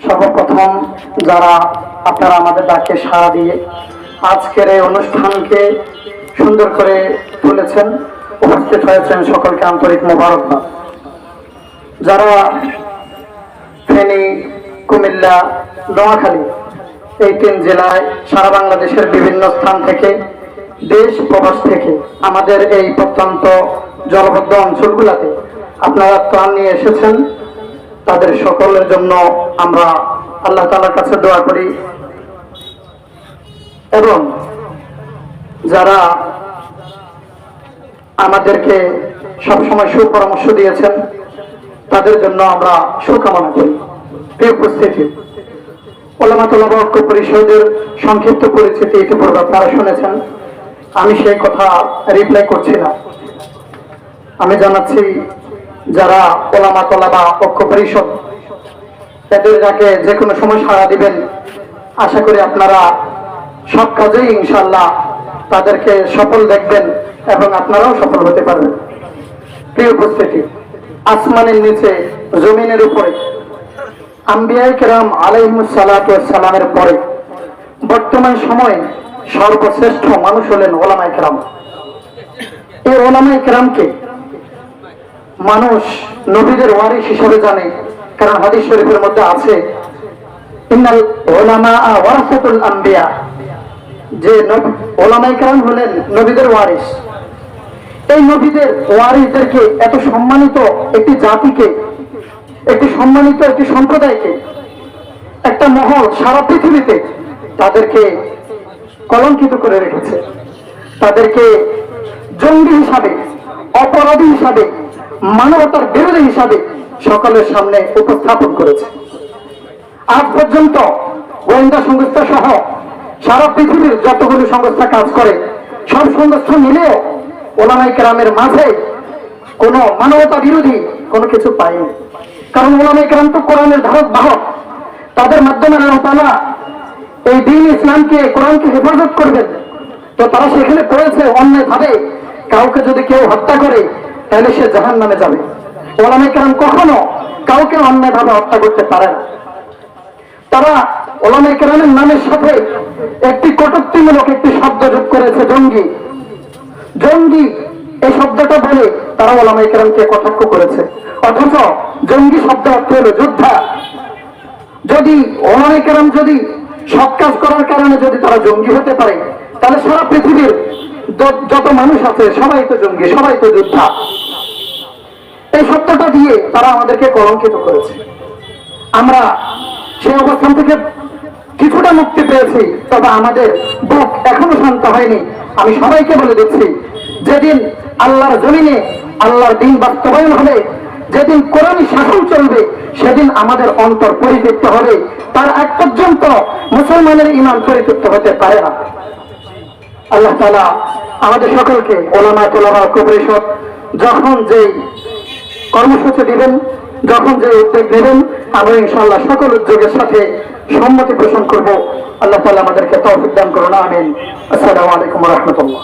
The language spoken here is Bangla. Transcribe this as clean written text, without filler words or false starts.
সর্বপ্রথম যারা আপনারা আমাদের ডাকে সাড়া দিয়ে আজকের এই অনুষ্ঠানকে সুন্দর করে তুলেছেন, উপস্থিত হয়েছেন, সকলকে আন্তরিক মোবারকবাদ। যারা ফেনী, কুমিল্লা, নোয়াখালী এই 3 জেলায় সারা বাংলাদেশের বিভিন্ন স্থান থেকে, দেশ প্রবাস থেকে আমাদের এই প্রত্যন্ত জলবদ্ধ অঞ্চলগুলোতে আপনারা ত্রাণ নিয়ে এসেছেন, তাদের সকলের জন্য আমরা আল্লাহ তাআলার কাছে দোয়া করি। এবং যারা আমাদেরকে সবসময় সুপরামর্শ দিয়েছেন তাদের জন্য আমরা শুভকামনা করি। প্রিয় উপস্থিতি, উলামা তোলাবা ঐক্য পরিষদের সংক্ষিপ্ত পরিচিতি ইতিপূর্বে আপনারা শুনেছেন, আমি সেই কথা রিপ্লাই করছি না। আমি জানাচ্ছি যারা উলামা তোলাবা ঐক্য পরিষদ এদের যাকে যে কোনো সময় সাড়া দিবেন, আশা করি আপনারা সব কাজেই ইনশাআল্লাহ তাদেরকে সফল দেখবেন এবং আপনারাও সফল হতে পারবেন। প্রিয় উপস্থিতি, আসমানের নিচে জমিনের উপরে আম্বিয়ায়ে কেরাম আলাইহিমুস সালাতু ওয়াস সালামের পরে বর্তমান সময়ে সর্বশ্রেষ্ঠ মানুষ হলেন উলামায়ে কেরাম। এই উলামায়ে কেরামকে মানুষ নবীদের ওয়ারিস হিসেবে জানে, কারণ হাদিস শরীফের মধ্যে আছে ইন্নাল উলামা ওয়ারাসাতুল আম্বিয়া, যে উলামায়ে কেরাম হলেন নবীদের ওয়ারিস। এই নবীদের ওয়ারিসদেরকে, এত সম্মানিত একটি জাতিকে, একটি সম্মানিত একটি সম্প্রদায়কে, একটা মহল সারা পৃথিবীতে তাদেরকে কলঙ্কিত করে রেখেছে, তাদেরকে জঙ্গি হিসাবে, অপরাধী হিসাবে, মানবতার বিরোধী হিসাবে সকলের সামনে উপস্থাপন করেছে। আজ পর্যন্ত গোয়েন্দা সংস্থা সহ সারা পৃথিবীর যতগুলো সংস্থা কাজ করে সব সংস্থা মিলেও উলামায়ে কেরামের মাঝে কোনো মানবতা বিরোধী কোনো কিছু পায়নি। কারণ উলামায়ে কেরাম তো কোরআনের ধারক বাহক, তাদের মাধ্যমে আল্লাহ তাআলা এই দ্বীন ইসলামকে, কোরআনকে হেফাজত করবেন। তো তারা সেখানে পড়েছে অন্যায়ভাবে কাউকে যদি কেউ হত্যা করে তাহলে সে জাহান্নামে যাবে। উলামায়ে কেরাম কখনো কাউকে অন্যায়ভাবে হত্যা করতে পারে না। তারা উলামায়ে কেরামের নামের সাথে একটি কটূক্তিমূলক একটি শব্দ যোগ করেছে, জঙ্গি। জঙ্গি এই শব্দটা বলে তারা উলামায়ে কেরামকে কটাক্ষ করেছে, অথচ জঙ্গি শব্দ অর্থ হলো যোদ্ধা। যদি উলামায়ে কেরাম যদি সৎ কাজ করার কারণে যদি তারা জঙ্গি হতে পারে, তাহলে সারা পৃথিবীর যত মানুষ আছে সবাই তো জঙ্গি, সবাই তো যোদ্ধা। এই শব্দটা দিয়ে তারা আমাদেরকে কলঙ্কিত করেছে। আমরা সেই অবস্থান থেকে কিছুটা মুক্তি পেয়েছি, তবে আমাদের বুক এখনো শান্ত হয়নি। আমি সবাইকে বলে দিচ্ছি, যেদিন আল্লাহর জমিনে আল্লাহর দ্বীন বাস্তবায়ন হবে, যেদিন কোরআনী শাসন চলবে, সেদিন আমাদের অন্তর পরিতৃপ্ত হবে। তার আগ পর্যন্ত মুসলমানের ঈমান পরিতৃপ্ত হতে পারে না। আল্লাহ তাআলা আমাদের সকলকে উলামা তোলাবা ঐক্য পরিষদ যখন যে কর্মসূচি দিবেন, যখন যে উদ্যোগ নেবেন, আমরা ইনশাআল্লাহ সকল উদ্যোগের সাথে সম্মতি পোষণ করব। আল্লাহ তাআলা আমাদেরকে তৌফিক দান করুন, আমিন। আসসালামু আলাইকুম ওয়া রাহমাতুল্লাহ।